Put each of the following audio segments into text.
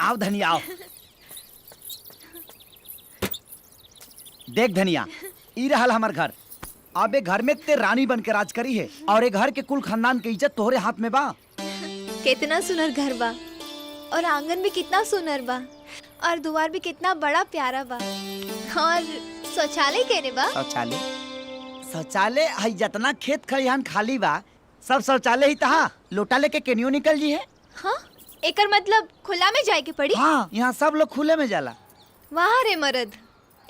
आओ धनिया आओ। देख धनिया, ई रहल हमार घर। अबे घर में ते रानी बन के राज करी है और एक घर के कुल खानदान की इज्जत तोहरे हाथ में बा। कितना सुनर घर बा और आंगन भी कितना सुनर बा और द्वार भी कितना बड़ा प्यारा बा और शौचालय केने बा। शौचालय है जितना खेत खलिहान खाली बा सब शौचालय ही तहा। लोटा लेके केनियो निकल जी है। हाँ, एकर मतलब खुला में जाए के पड़ी। हाँ, यहाँ सब लोग खुले में जाला। वाह रे मर्द,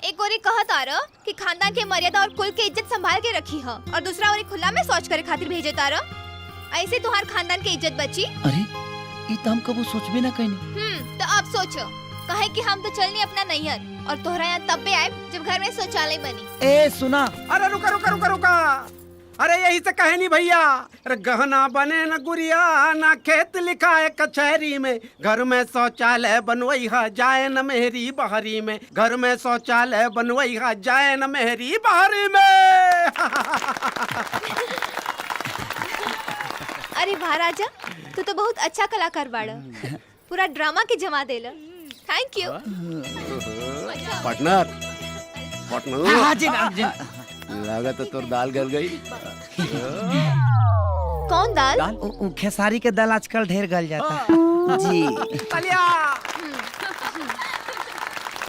एक ओरी कहत आरो कि खानदान के मर्यादा और कुल के इज्जत संभाल के रखी है और दूसरा ओरी खुला में शौच करे खातिर भेजे तारो। ऐसे तुम्हार खानदान के इज्जत बची। अरे ई तो हम कबो सोचबे ना कइनी। तो अब सोचो, कहे कि हम तो चलनी अपना नैहर और तोहरा यहाँ तब पे आए जब घर में शौचालय बनी। ए सुना, अरे रुका रुका रुका रुका, अरे यही से कहे नहीं भैया। अरे गहना बने न गुड़िया ना खेत लिखा है कचहरी में, घर में शौचालय बनवई है जाए न मेहरी बहरी में, घर में शौचालय बनवई है जाए न मेहरी बहरी में। अरे वाह राजा, तू तो बहुत अच्छा कलाकार बाड़ा, पूरा ड्रामा के जमा देला। Thank you. Partner partner. हाँ जी मैम जी। लगा तो तोर दाल गल गई। कौन दाल? खेसारी के दाल आजकल ढेर गल जाता है जी। तालिया